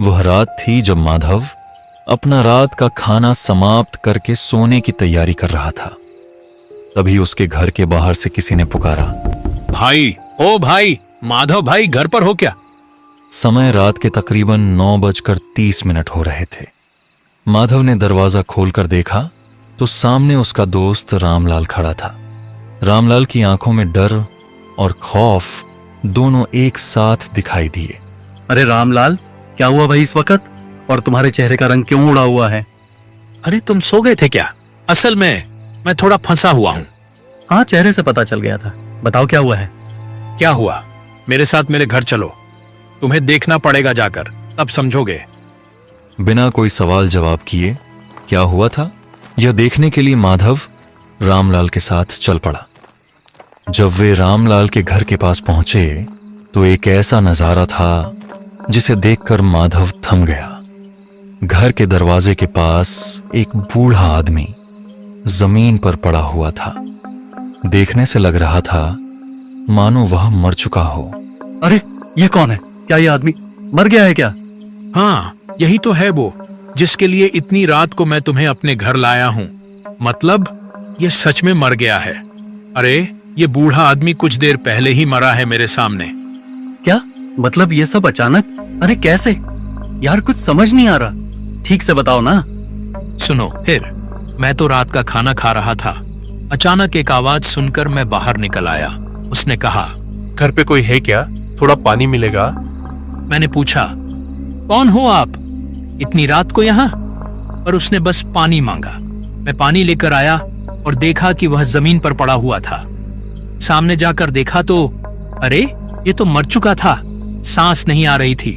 वह रात थी जब माधव अपना रात का खाना समाप्त करके सोने की तैयारी कर रहा था। तभी उसके घर के बाहर से किसी ने पुकारा, भाई, ओ भाई, माधव भाई घर पर हो क्या? समय रात के तकरीबन 9:30 हो रहे थे। माधव ने दरवाजा खोलकर देखा तो सामने उसका दोस्त रामलाल खड़ा था। रामलाल की आंखों में डर और खौफ दोनों एक साथ दिखाई दिए। अरे रामलाल, क्या हुआ भाई इस वक्त? और तुम्हारे चेहरे का रंग क्यों उड़ा हुआ है? अरे तुम सो गए थे क्या? असल में मैं थोड़ा फंसा हुआ हूँ। हाँ, चेहरे से पता चल गया था। बताओ क्या हुआ है? क्या हुआ? मेरे साथ मेरे घर चलो, तुम्हें देखना पड़ेगा जाकर, तब समझोगे। बिना कोई सवाल जवाब किए क्या हुआ था यह देखने के लिए माधव रामलाल के साथ चल पड़ा। जब वे रामलाल के घर के पास पहुंचे तो एक ऐसा नजारा था जिसे देखकर माधव थम गया। घर के दरवाजे के पास एक बूढ़ा आदमी जमीन पर पड़ा हुआ था। देखने से लग रहा था मानो वह मर चुका हो। अरे ये कौन है? क्या ये आदमी मर गया है क्या? हाँ, यही तो है वो जिसके लिए इतनी रात को मैं तुम्हें अपने घर लाया हूँ। मतलब ये सच में मर गया है। अरे ये बूढ़ा आदमी कुछ देर पहले ही मरा है मेरे सामने। क्या मतलब ये सब अचानक? अरे कैसे यार, कुछ समझ नहीं आ रहा। ठीक से बताओ ना। सुनो, फिर मैं तो रात का खाना खा रहा था। अचानक एक आवाज सुनकर मैं बाहर निकल आया। उसने कहा, घर पे कोई है क्या? थोड़ा पानी मिलेगा? मैंने पूछा, कौन हो आप इतनी रात को यहाँ? पर उसने बस पानी मांगा। मैं पानी लेकर आया और देखा कि वह जमीन पर पड़ा हुआ था। सामने जाकर देखा तो अरे ये तो मर चुका था, सांस नहीं आ रही थी।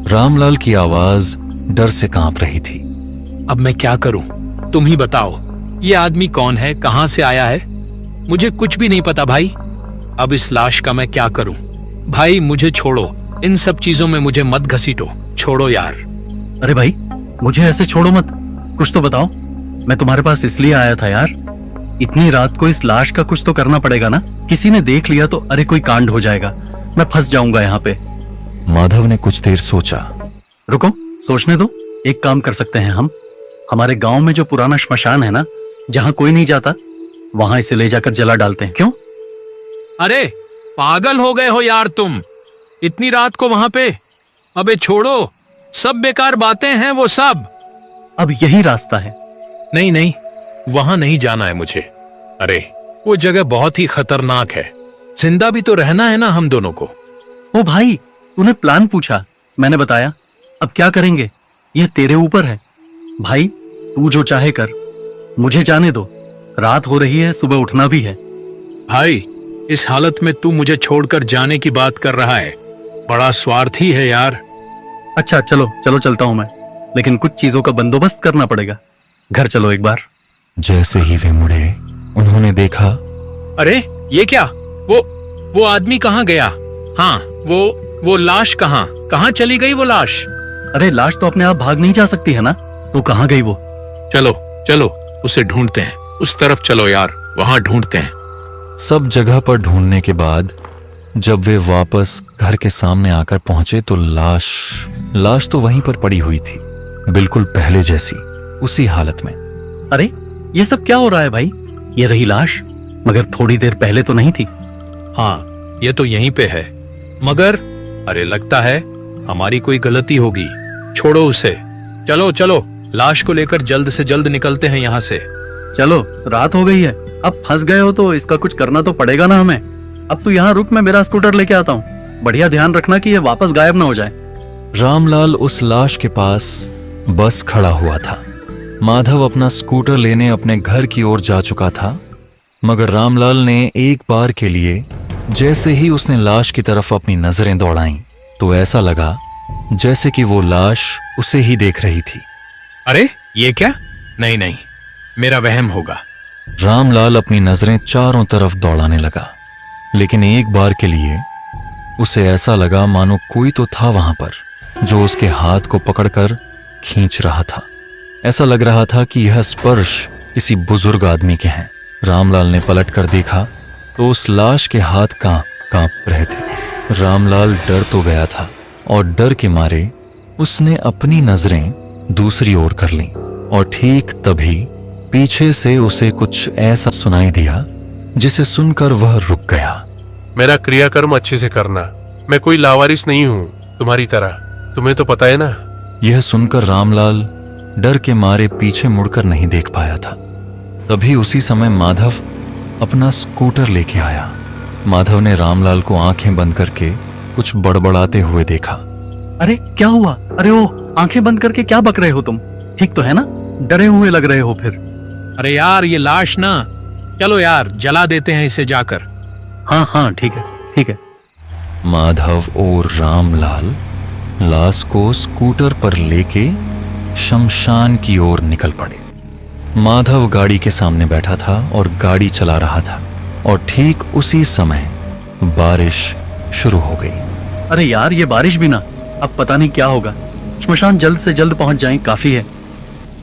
रामलाल की आवाज डर से कांप रही थी। अब मैं क्या करूं? तुम ही बताओ, ये आदमी कौन है, कहां से आया है? मुझे कुछ भी नहीं पता भाई। अब इस लाश का मैं क्या करूं? भाई मुझे छोड़ो, इन सब चीजों में मुझे मत घसीटो, छोड़ो यार। अरे भाई, मुझे ऐसे छोड़ो मत, कुछ तो बताओ। मैं तुम्हारे पास इसलिए आया था यार, इतनी रात को इस लाश का कुछ तो करना पड़ेगा ना। किसी ने देख लिया तो अरे कोई कांड हो जाएगा, मैं फंस जाऊंगा यहाँ पे। माधव ने कुछ देर सोचा। रुको, सोचने दो। एक काम कर सकते हैं हम। हमारे गांव में जो पुराना श्मशान है ना, जहाँ कोई नहीं जाता, वहां इसे ले जाकर जला डालते हैं। क्यों? अरे पागल हो गए हो यार तुम, इतनी रात को वहां पे? अबे छोड़ो, सब बेकार बातें हैं वो सब। अब यही रास्ता है। नहीं नहीं, वहां नहीं जाना है मुझे। अरे वो जगह बहुत ही खतरनाक है, जिंदा भी तो रहना है ना हम दोनों को। ओ भाई, तूने प्लान पूछा, मैंने बताया। अब क्या करेंगे यह तेरे ऊपर है भाई। तू जो चाहे कर, मुझे जाने दो। रात हो रही है, सुबह उठना भी है। भाई इस हालत में तू मुझे छोड़कर जाने की बात कर रहा है, बड़ा स्वार्थी है यार। अच्छा चलो चलो, चलता हूं मैं, लेकिन कुछ चीजों का बंदोबस्त करना पड़ेगा। घर चलो एक बार। जैसे ही वे मुड़े उन्होंने देखा, अरे ये क्या? वो आदमी कहाँ गया? हाँ, वो लाश कहाँ चली गई वो लाश? अरे लाश तो अपने आप भाग नहीं जा सकती है ना, तो कहाँ गई वो? चलो चलो उसे ढूंढते हैं, उस तरफ चलो यार, वहां ढूंढते हैं। सब जगह पर ढूंढने के बाद जब वे वापस घर के सामने आकर पहुंचे तो लाश तो वहीं पर पड़ी हुई थी, बिल्कुल पहले जैसी, उसी हालत में। अरे ये सब क्या हो रहा है भाई? ये रही लाश, मगर थोड़ी देर पहले तो नहीं थी। हाँ, ये तो यहीं पे है, मगर अरे लगता है हमारी कोई गलती होगी। छोड़ो उसे, चलो चलो लाश को लेकर जल्द से जल्द निकलते हैं यहाँ से। चलो, रात हो गई है, अब फंस गए हो तो इसका कुछ करना तो पड़ेगा ना हमें। अब तू यहाँ रुक, मैं मेरा स्कूटर लेके आता हूँ। बढ़िया ध्यान रखना कि ये वापस गायब ना हो जाए। रामलाल उस लाश के पास बस खड़ा हुआ था। माधव अपना स्कूटर लेने अपने घर की ओर जा चुका था, मगर रामलाल ने एक बार के लिए जैसे ही उसने लाश की तरफ अपनी नजरें दौड़ाईं तो ऐसा लगा जैसे कि वो लाश उसे ही देख रही थी। अरे ये क्या? नहीं नहीं, मेरा वहम होगा। रामलाल अपनी नजरें चारों तरफ दौड़ाने लगा, लेकिन एक बार के लिए उसे ऐसा लगा मानो कोई तो था वहां पर जो उसके हाथ को पकड़कर खींच रहा था। ऐसा लग रहा था कि यह स्पर्श किसी बुजुर्ग आदमी के हैं। रामलाल ने पलट कर देखा तो उस लाश के हाथ कांप रहे थे। रामलाल डर तो गया था और डर के मारे उसने अपनी नजरें दूसरी ओर कर लीं और ठीक तभी पीछे से उसे कुछ ऐसा सुनाई दिया जिसे सुनकर वह रुक गया। मेरा क्रियाकर्म अच्छे से करना। मैं कोई लावारिस नहीं हूँ तुम्हारी तरह, तुम्हें तो पता है ना। यह सुनकर रामलाल डर के मारे पीछे मुड़कर नहीं देख पाया था। तभी उसी समय माधव अपना स्कूटर लेके आया। माधव ने रामलाल को आंखें बंद करके कुछ बड़बड़ाते हुए देखा। अरे क्या हुआ? अरे ओ, आंखें बंद करके क्या बक रहे हो तुम? ठीक तो है ना? डरे हुए लग रहे हो फिर। अरे यार ये लाश ना, चलो यार जला देते हैं इसे जाकर। हाँ हाँ ठीक है ठीक है। माधव और रामलाल लाश को स्कूटर पर लेके शमशान की ओर निकल पड़े। माधव गाड़ी के सामने बैठा था और गाड़ी चला रहा था और ठीक उसी समय बारिश शुरू हो गई। अरे यार ये बारिश भी ना, अब पता नहीं क्या होगा। श्मशान जल्द से जल्द पहुंच जाएं, काफी है।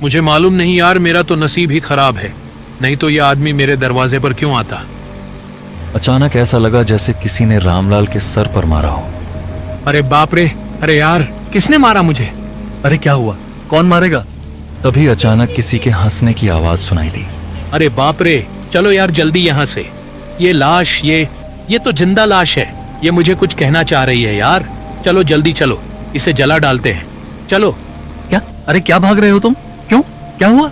मुझे मालूम नहीं यार, मेरा तो नसीब ही खराब है, नहीं तो ये आदमी मेरे दरवाजे पर क्यों आता। अचानक ऐसा लगा जैसे किसी ने रामलाल के सर पर मारा हो। अरे बाप रे, अरे यार किसने मारा मुझे? अरे क्या हुआ? कौन मारेगा? तभी अचानक किसी के हंसने की आवाज सुनाई दी। अरे बाप रे, चलो यार जल्दी यहाँ से। ये लाश, ये तो जिंदा लाश है। ये मुझे कुछ कहना चाह रही है यार। चलो जल्दी चलो, इसे जला डालते हैं, चलो। क्या? अरे क्या भाग रहे हो तुम? क्यों? क्या हुआ?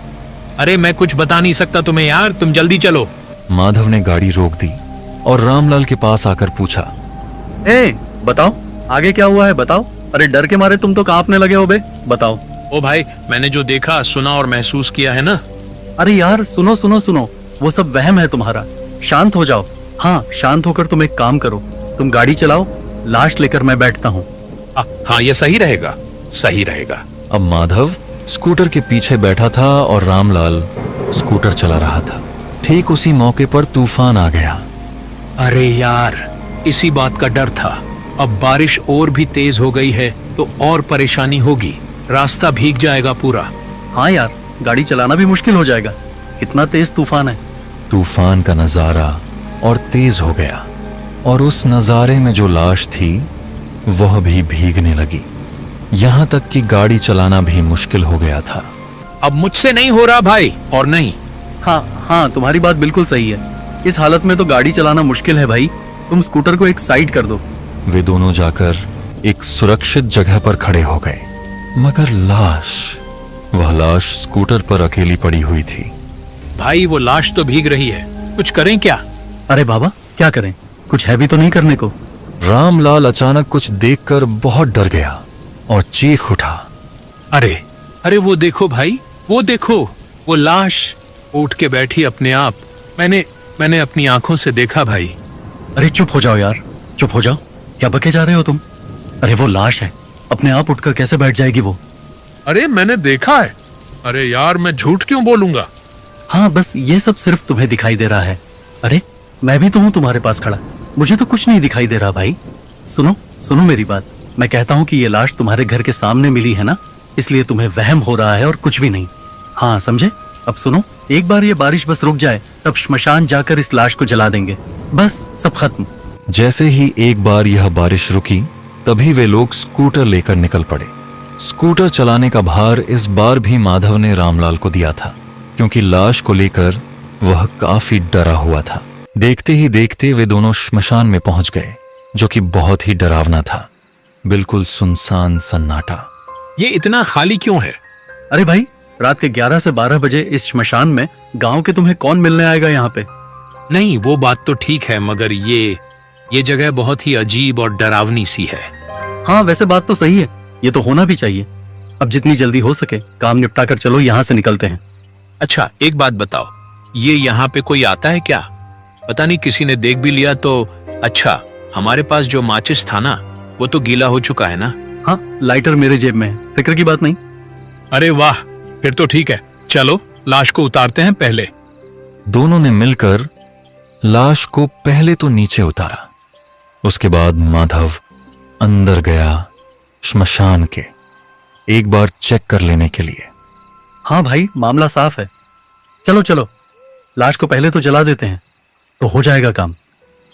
अरे मैं कुछ बता नहीं सकता तुम्हें यार, तुम जल्दी चलो। माधव ने गाड़ी रोक दी और रामलाल के पास आकर पूछा, ए बताओ आगे क्या हुआ है, बताओ। अरे डर के मारे तुम तो कांपने लगे हो बे, बताओ। ओ भाई, मैंने जो देखा, सुना और महसूस किया है ना। अरे यार सुनो सुनो सुनो, वो सब वहम है तुम्हारा। शांत हो जाओ। हाँ शांत होकर तुम एक काम करो, तुम गाड़ी चलाओ, लाश लेकर मैं बैठता हूँ। हाँ ये सही रहेगा, सही रहेगा। अब माधव स्कूटर के पीछे बैठा था और रामलाल स्कूटर चला रहा था। ठीक उसी मौके पर तूफान आ गया। अरे यार, इसी बात का डर था। अब बारिश और भी तेज हो गई है तो और परेशानी होगी, रास्ता भीग जाएगा पूरा। हाँ यार, गाड़ी चलाना भी मुश्किल हो जाएगा, कितना तेज तूफान है। तूफान का नजारा और तेज हो गया और उस नजारे में जो लाश थी वह भी भीगने लगी। यहाँ तक कि गाड़ी चलाना भी मुश्किल हो गया था। अब मुझसे नहीं हो रहा भाई, और नहीं। हाँ हाँ तुम्हारी बात बिल्कुल सही है। इस हालत में तो गाड़ी चलाना मुश्किल है भाई। तुम स्कूटर को एक साइड कर दो। वे दोनों जाकर एक सुरक्षित जगह पर खड़े हो गए, मगर वह लाश स्कूटर पर अकेली पड़ी हुई थी। भाई वो लाश तो भीग रही है, कुछ करें क्या? अरे बाबा क्या करें, कुछ है भी तो नहीं करने को। रामलाल अचानक कुछ देखकर बहुत डर गया और चीख उठा। अरे अरे वो देखो भाई, वो देखो, वो लाश उठ के बैठी अपने आप। मैंने अपनी आंखों से देखा भाई। अरे चुप हो जाओ यार, चुप हो जाओ। क्या बके जा रहे हो तुम? अरे वो लाश है, अपने आप उठकर कैसे बैठ जाएगी वो? अरे मैंने देखा है। अरे यार मैं झूठ क्यों बोलूंगा? हाँ बस ये सब सिर्फ तुम्हें दिखाई दे रहा है। अरे मैं भी तो हूँ तुम्हारे पास खड़ा, मुझे तो कुछ नहीं दिखाई दे रहा भाई। सुनो सुनो मेरी बात, मैं कहता हूँ कि ये लाश तुम्हारे घर के सामने मिली है ना, इसलिए तुम्हें वहम हो रहा है और कुछ भी नहीं। हाँ समझे? अब सुनो, एक बार ये बारिश बस रुक जाए तब श्मशान जाकर इस लाश को जला देंगे, बस सब खत्म। जैसे ही एक बार यह बारिश रुकी तभी वे लोग स्कूटर लेकर निकल पड़े। स्कूटर चलाने का भार इस बार भी माधव ने रामलाल को दिया था, क्योंकि लाश को लेकर वह काफी डरा हुआ था। देखते ही देखते वे दोनों श्मशान में पहुंच गए, जो कि बहुत ही डरावना था। बिल्कुल सुनसान सन्नाटा। ये इतना खाली क्यों है? अरे भाई, रात के 11 से 12 बजे इस श्मशान में गांव के तुम्हें कौन मिलने आएगा यहाँ पे? नहीं वो बात तो ठीक है, मगर ये जगह बहुत ही अजीब और डरावनी सी है। हाँ वैसे बात तो सही है, ये तो होना भी चाहिए। अब जितनी जल्दी हो सके काम निपटा कर चलो, यहाँ से निकलते हैं। अच्छा एक बात बताओ, ये यहाँ पे कोई आता है क्या? पता नहीं किसी ने देख भी लिया तो। अच्छा हमारे पास जो माचिस था ना, वो तो गीला हो चुका है ना? हाँ लाइटर मेरे जेब में है, फिक्र की बात नहीं। अरे वाह, फिर तो ठीक है, चलो लाश को उतारते हैं पहले। दोनों ने मिलकर लाश को पहले तो नीचे उतारा, उसके बाद माधव अंदर गया श्मशान के, एक बार चेक कर लेने के लिए। हाँ भाई मामला साफ है, चलो चलो लाश को पहले तो जला देते हैं तो हो जाएगा काम।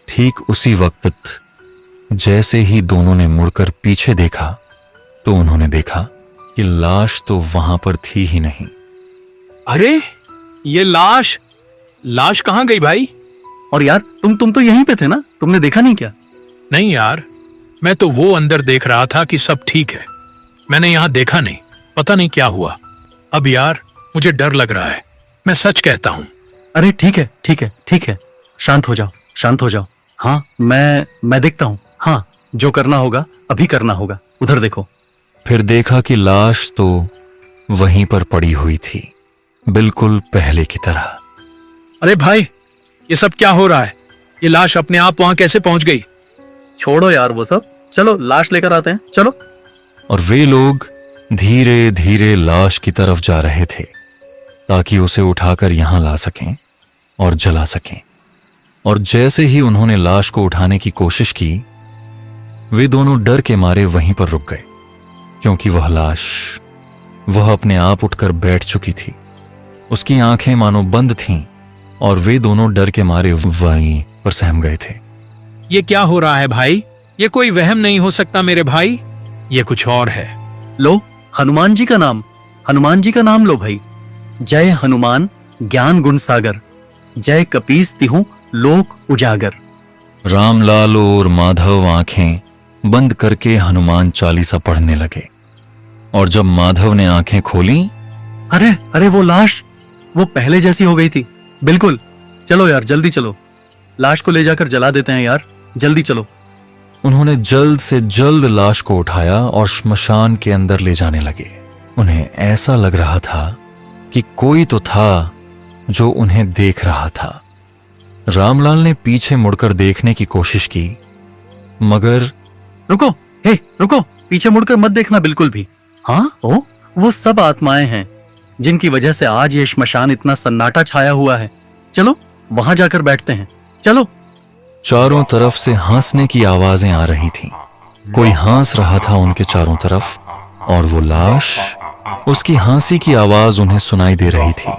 ठीक उसी वक्त जैसे ही दोनों ने मुड़कर पीछे देखा तो उन्होंने देखा कि लाश तो वहां पर थी ही नहीं। अरे ये लाश लाश कहाँ गई भाई? और यार तुम तो यहीं पे थे ना, तुमने देखा नहीं क्या? नहीं यार, मैं तो वो अंदर देख रहा था कि सब ठीक है। मैंने यहाँ देखा नहीं, पता नहीं क्या हुआ। अब यार मुझे डर लग रहा है, मैं सच कहता हूँ। अरे ठीक है ठीक है ठीक है, शांत हो जाओ शांत हो जाओ। हाँ मैं देखता हूँ। हाँ जो करना होगा अभी करना होगा। उधर देखो। फिर देखा कि लाश तो वहीं पर पड़ी हुई थी, बिल्कुल पहले की तरह। अरे भाई ये सब क्या हो रहा है? ये लाश अपने आप वहां कैसे पहुंच गई? छोड़ो यार वो सब, चलो लाश लेकर आते हैं, चलो। और वे लोग धीरे धीरे लाश की तरफ जा रहे थे ताकि उसे उठाकर यहां ला सकें और जला सकें। और जैसे ही उन्होंने लाश को उठाने की कोशिश की, वे दोनों डर के मारे वहीं पर रुक गए, क्योंकि वह अपने आप उठकर बैठ चुकी थी। उसकी आंखें मानो बंद थीं और वे दोनों डर के मारे वहीं पर सहम गए थे। ये क्या हो रहा है भाई? ये कोई वहम नहीं हो सकता मेरे भाई, ये कुछ और है। लो हनुमान जी का नाम लो भाई। जय हनुमान ज्ञान गुण सागर, जय कपीस तिहु लोक उजागर। रामलाल और माधव आंखें बंद करके हनुमान चालीसा पढ़ने लगे। और जब माधव ने आंखें खोली, अरे वो लाश वो पहले जैसी हो गई थी बिल्कुल। चलो यार जल्दी चलो, लाश को ले जाकर जला देते हैं यार, जल्दी चलो। उन्होंने जल्द से जल्द लाश को उठाया और श्मशान के अंदर ले जाने लगे। उन्हें ऐसा लग रहा था कि कोई तो था जो उन्हें देख रहा था। रामलाल ने पीछे मुड़कर देखने की कोशिश की, मगर रुको, पीछे मुड़कर मत देखना बिल्कुल भी। हाँ वो सब आत्माएं हैं जिनकी वजह से आज ये श्मशान इतना सन्नाटा छाया हुआ है। चलो वहां जाकर बैठते हैं, चलो। चारों तरफ से हंसने की आवाजें आ रही थीं। कोई हंस रहा था उनके चारों तरफ, और वो लाश, उसकी हंसी की आवाज उन्हें सुनाई दे रही थी,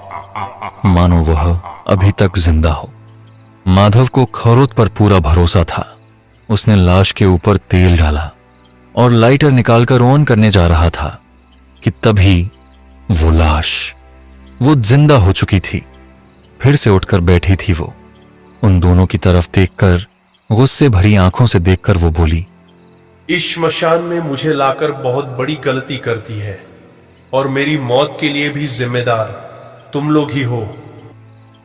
मानो वह अभी तक जिंदा हो। माधव को खरोत पर पूरा भरोसा था। उसने लाश के ऊपर तेल डाला और लाइटर निकालकर ऑन करने जा रहा था कि तभी वो लाश, वो जिंदा हो चुकी थी, फिर से उठकर बैठी थी। वो उन दोनों की तरफ देखकर, गुस्से भरी आंखों से देखकर वो बोली, इस श्मशान में मुझे लाकर बहुत बड़ी गलती कर दी है, और मेरी मौत के लिए भी जिम्मेदार तुम लोग ही हो।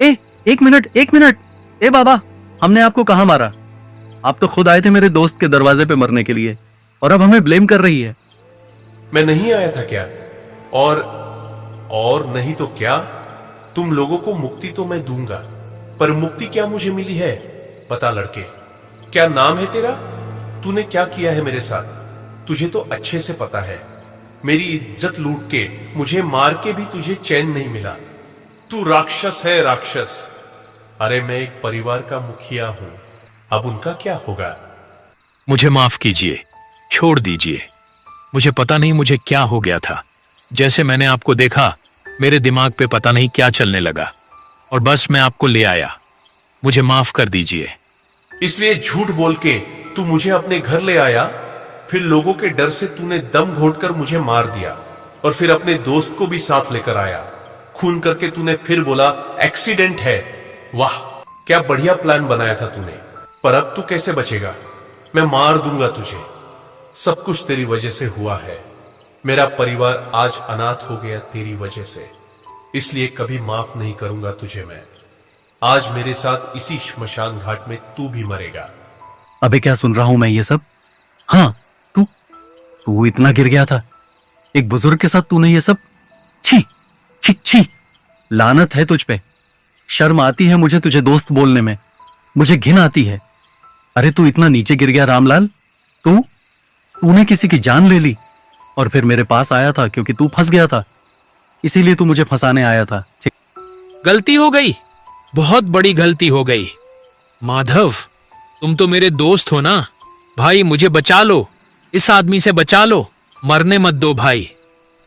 एक मिनट। ए बाबा, हमने आपको कहां मारा? आप तो खुद आए थे मेरे दोस्त के दरवाजे पे मरने के लिए, और अब हमें ब्लेम कर रही है। मैं नहीं आया था क्या? और नहीं तो क्या? तुम लोगों को मुक्ति तो मैं दूंगा, पर मुक्ति क्या मुझे मिली है पता? लड़के, क्या नाम है तेरा? तूने क्या किया है मेरे साथ? तुझे तो अच्छे से पता है। मेरी इज्जत लूट के, मुझे मार के भी तुझे चैन नहीं मिला। तू राक्षस है, राक्षस। अरे मैं एक परिवार का मुखिया हूं, अब उनका क्या होगा? मुझे माफ कीजिए, छोड़ दीजिए। मुझे पता नहीं मुझे क्या हो गया था। जैसे मैंने आपको देखा, मेरे दिमाग पे पता नहीं क्या चलने लगा, और बस मैं आपको ले आया। मुझे माफ कर दीजिए। इसलिए झूठ बोल के तू मुझे अपने घर ले आया, फिर लोगों के डर से तूने दम घोटकर मुझे मार दिया, और फिर अपने दोस्त को भी साथ लेकर आया। खून करके तूने फिर बोला एक्सीडेंट है। वाह, क्या बढ़िया प्लान बनाया था तूने। पर अब तू कैसे बचेगा? मैं मार दूंगा तुझे। सब कुछ तेरी वजह से हुआ है। मेरा परिवार आज अनाथ हो गया तेरी वजह से, इसलिए कभी माफ नहीं करूंगा तुझे मैं। आज मेरे साथ इसी श्मशान घाट में तू भी मरेगा। अबे क्या सुन रहा हूं मैं ये सब? हाँ, तू इतना गिर गया था एक बुजुर्ग के साथ, तूने ये सब? छी छी छी, लानत है तुझ पे। शर्म आती है मुझे तुझे दोस्त बोलने में, मुझे घिन आती है। अरे तू इतना नीचे गिर गया रामलाल? तूने किसी की जान ले ली, और फिर मेरे पास आया था क्योंकि तू फंस गया था, इसीलिए तू मुझे फंसाने आया था। गलती हो गई, बहुत बड़ी गलती हो गई। माधव, तुम तो मेरे दोस्त हो ना भाई, मुझे बचा लो, इस आदमी से बचा लो, मरने मत दो भाई,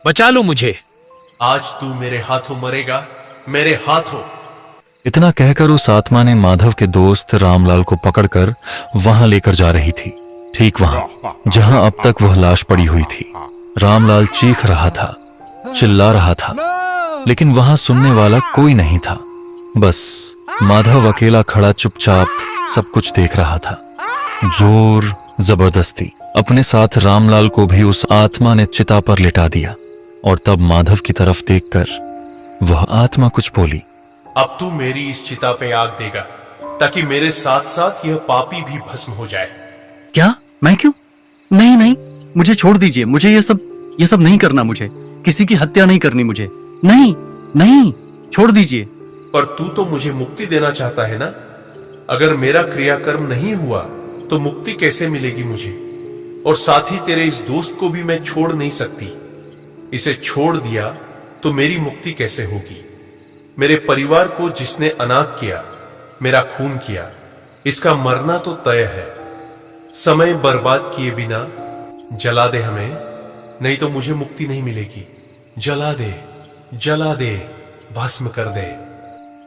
बचा लो मुझे। आज तू मेरे हाथों मरेगा, मेरे हाथों। इतना कहकर उस आत्मा ने माधव के दोस्त रामलाल को पकड़कर वहां लेकर जा रही थी, ठीक वहां जहां अब तक वह लाश पड़ी हुई थी। रामलाल चीख रहा था, चिल्ला रहा था, लेकिन वहां सुनने वाला कोई नहीं था। बस माधव अकेला खड़ा चुपचाप सब कुछ देख रहा था। जोर जबरदस्ती अपने साथ रामलाल को भी उस आत्मा ने चिता पर लिटा दिया। और तब माधव की तरफ देखकर वह आत्मा कुछ बोली। अब तू मेरी इस चिता पे आग देगा ताकि मेरे साथ साथ यह पापी भी भस्म हो जाए। क्या? मैं क्यों? नहीं नहीं, मुझे छोड़ दीजिए। मुझे ये सब नहीं करना। मुझे किसी की हत्या नहीं करनी। मुझे नहीं नहीं, छोड़ दीजिए। पर तू तो मुझे मुक्ति देना चाहता है ना? अगर मेरा क्रियाकर्म नहीं हुआ तो मुक्ति कैसे मिलेगी मुझे? और साथ ही तेरे इस दोस्त को भी मैं छोड़ नहीं सकती। इसे छोड़ दिया तो मेरी मुक्ति कैसे होगी? मेरे परिवार को जिसने अनाथ किया, मेरा खून किया, इसका मरना तो तय है। समय बर्बाद किए बिना जला दे हमें, नहीं तो मुझे मुक्ति नहीं मिलेगी। जला दे, जला दे, भस्म कर दे।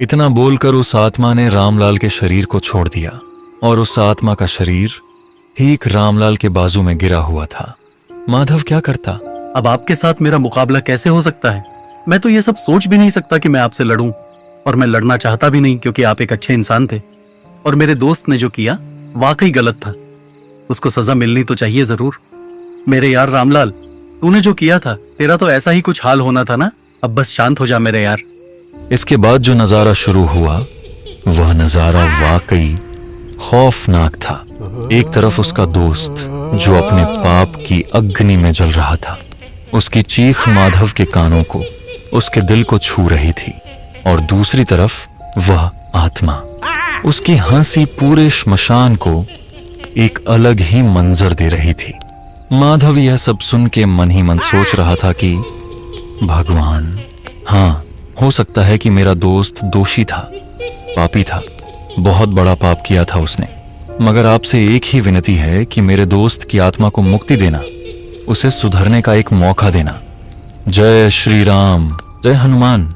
इतना बोलकर उस आत्मा ने रामलाल के शरीर को छोड़ दिया और उस आत्मा का शरीर ठीक रामलाल के बाजू में गिरा हुआ था। माधव क्या करता? अब आपके साथ मेरा मुकाबला कैसे हो सकता है? मैं तो ये सब सोच भी नहीं सकता कि मैं आपसे लड़ूं, और मैं लड़ना चाहता भी नहीं, क्योंकि आप एक अच्छे इंसान थे। और मेरे दोस्त ने जो किया वाकई गलत था। उसको सजा मिलनी तो चाहिए जरूर। मेरे यार रामलाल, तूने जो किया था, तेरा तो ऐसा ही कुछ हाल होना था ना। अब बस शांत हो जा मेरे यार। इसके बाद जो नजारा शुरू हुआ वह नजारा वाकई खौफनाक था। एक तरफ उसका दोस्त जो अपने पाप की अग्नि में जल रहा था, उसकी चीख माधव के कानों को, उसके दिल को छू रही थी। और दूसरी तरफ वह आत्मा, उसकी हंसी पूरे श्मशान को एक अलग ही मंजर दे रही थी। माधव यह सब सुन के मन ही मन सोच रहा था कि भगवान, हाँ, हो सकता है कि मेरा दोस्त दोषी था, पापी था, बहुत बड़ा पाप किया था उसने, मगर आपसे एक ही विनती है कि मेरे दोस्त की आत्मा को मुक्ति देना, उसे सुधरने का एक मौका देना। जय श्री राम, जय हनुमान।